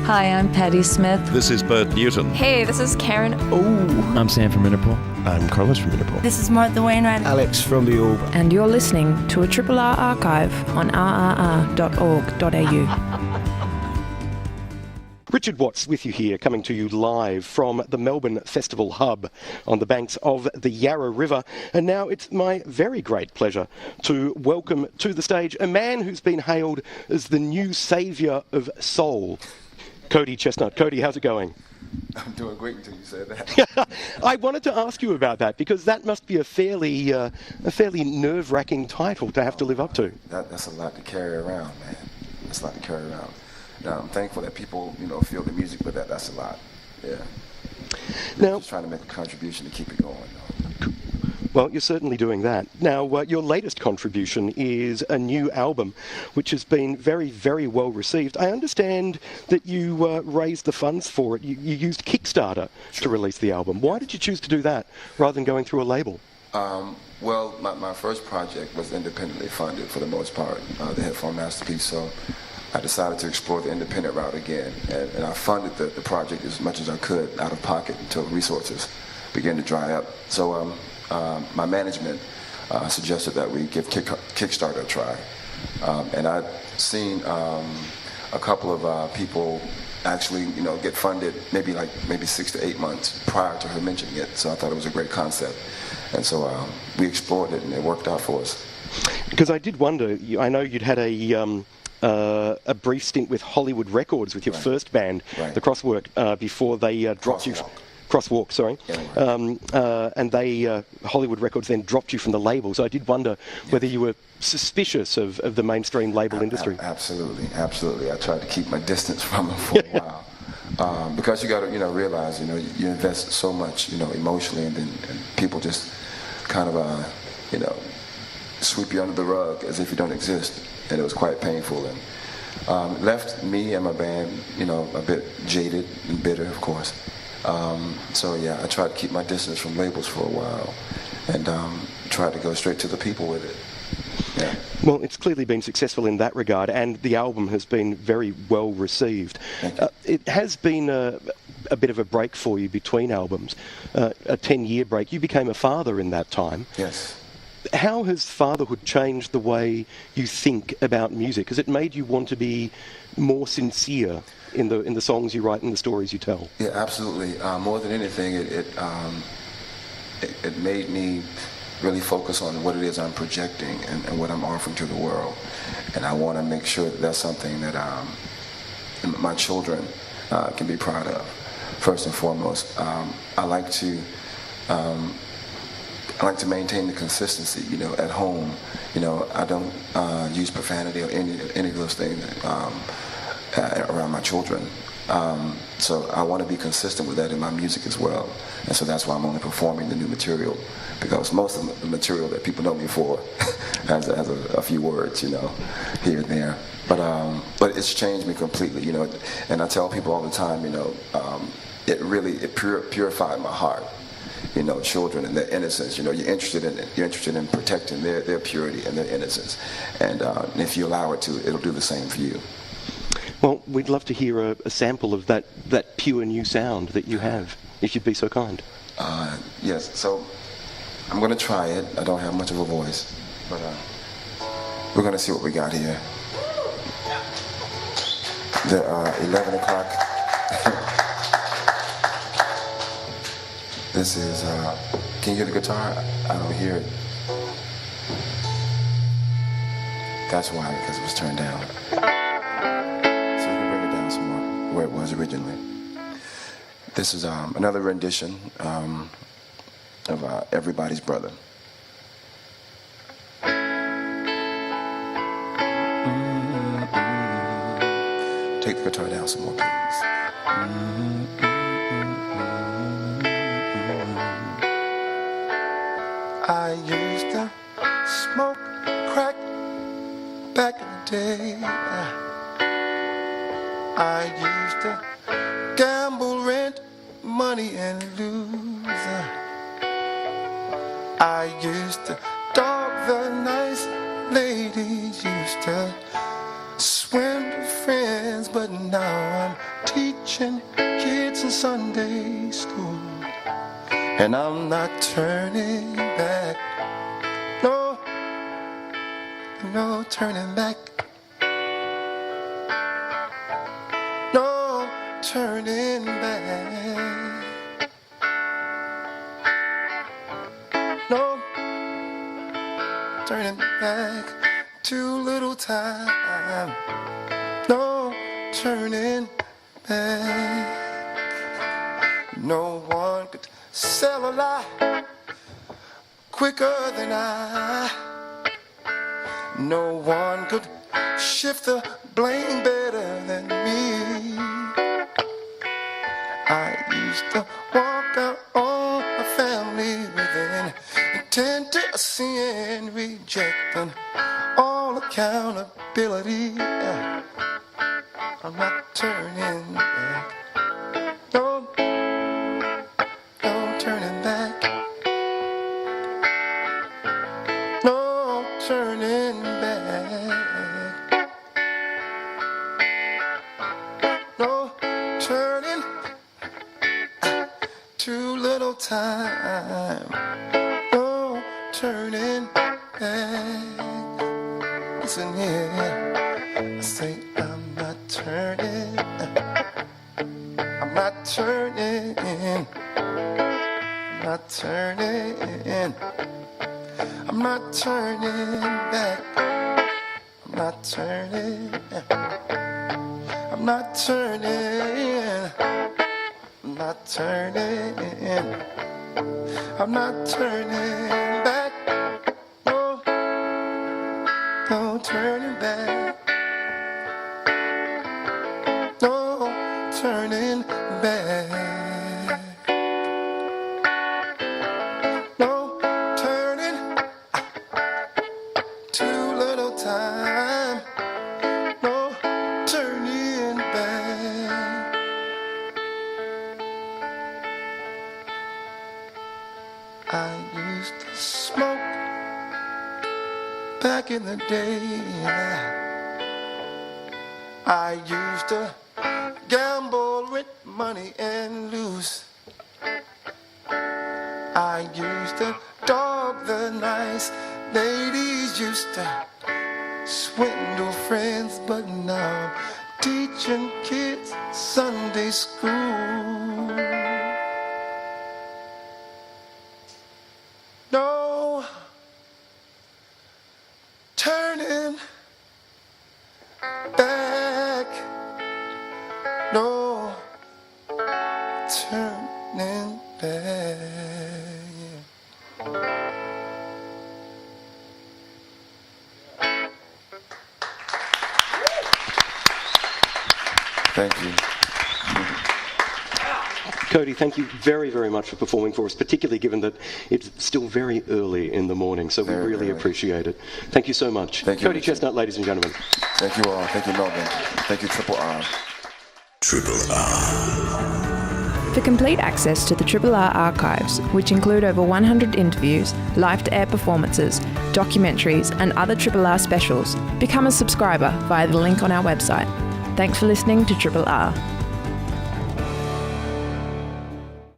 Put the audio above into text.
Hi, I'm Patti Smith. This is Bert Newton. Hey, this is Karen. I'm Sam from Interpol. I'm Carlos from Interpol. This is Martha Wainwright. Alex from The Orb. And you're listening to a Triple R archive on rrr.org.au. Richard Watts with you here, coming to you live from the Melbourne Festival Hub on the banks of the Yarra River. And now it's my very great pleasure to welcome to the stage a man who's been hailed as the new saviour of soul, Cody Chestnut. Cody, how's it going? I'm doing great until you said that. I wanted to ask you about that because that must be a fairly nerve-wracking title to have to live up to. That's a lot to carry around, man. That's a lot to carry around. Now, I'm thankful that people, feel the music, but that's a lot. Yeah. Now, just trying to make a contribution to keep it going, though. Well, you're certainly doing that. Now, your latest contribution is a new album, which has been very, very well received. I understand that you raised the funds for it. You used Kickstarter to release the album. Why did you choose to do that rather than going through a label? Well, my first project was independently funded for the most part, the Headphone Masterpiece, so I decided to explore the independent route again, and I funded the project as much as I could out of pocket until resources began to dry up. So my management suggested that we give Kickstarter a try, and I'd seen a couple of people actually, get funded maybe 6 to 8 months prior to her mentioning it. So I thought it was a great concept, and so we explored it, and it worked out for us. Because I did wonder, I know you'd had a brief stint with Hollywood Records with your first band, the Crosswalk, before they dropped you. Crosswalk, sorry. Yeah, and they, Hollywood Records, then dropped you from the label. So I did wonder whether you were suspicious of the mainstream label industry. Absolutely. I tried to keep my distance from them for a while. Because you got to, realize, you invest so much, emotionally, and then people just kind of, sweep you under the rug as if you don't exist. And it was quite painful, and left me and my band, a bit jaded and bitter, of course. So yeah, I tried to keep my distance from labels for a while, and tried to go straight to the people with it. Yeah. Well, it's clearly been successful in that regard, and the album has been very well received. It has been a bit of a break for you between albums, a 10-year break. You became a father in that time. Yes. How has fatherhood changed the way you think about music? Has it made you want to be more sincere in the songs you write and the stories you tell? Yeah, absolutely. More than anything, it made me really focus on what it is I'm projecting and what I'm offering to the world. And I want to make sure that that's something that my children can be proud of. First and foremost, I like to maintain the consistency, at home. I don't use profanity or any of those things around my children. So I want to be consistent with that in my music as well. And so that's why I'm only performing the new material, because most of the material that people know me for has a few words, here and there. But it's changed me completely, And I tell people all the time, it purified my heart. Children and their innocence. You're interested in protecting their purity and their innocence. And if you allow it to, it'll do the same for you. Well, we'd love to hear a sample of that pure new sound that you have, if you'd be so kind. Yes, so I'm going to try it. I don't have much of a voice, but we're going to see what we got here. The 11 o'clock. This is, can you hear the guitar? I don't hear it. That's why, because it was turned down. So we can bring it down some more, where it was originally. This is another rendition of Everybody's Brother. Take the guitar down some more, please. I used to smoke crack back in the day. I used to gamble, rent money and lose. I used to dog the nice ladies, used to swim with friends, but now I'm teasing. teaching kids in Sunday school. And I'm not turning back. No, no turning back. No turning back. No turning back. Too little time. No turning back. No one could sell a lie quicker than I. No one could shift the blame better than me. I used to walk out on my family within intent to sin, rejecting all accountability. I'm not turning back. No, no turning back. No turning back. No turning. Too little time. No turning back. Listen here. I say I'm not turning. I'm not turning. I'm not turning. I'm not turning back. I'm not turning. I'm not turning. I'm not turning. I'm not turning back. No, no turning back. No turning back. No turning. Too little time. No turning back. I used to smoke back in the day. I used to gamble with money and lose. I used to dog the nice ladies, used to swindle friends, but now I'm teaching kids Sunday school. No turning back. No turning back. Thank you. Cody, thank you very, very much for performing for us, particularly given that it's still very early in the morning, so Very we really early. appreciate it. Thank you so much. Thank you, Cody Richard. Chestnut, ladies and gentlemen. Thank you all. Thank you, Melbourne. Thank you, Triple R. Triple R. For complete access to the Triple R archives, which include over 100 interviews, live-to-air performances, documentaries, and other Triple R specials, become a subscriber via the link on our website. Thanks for listening to Triple R.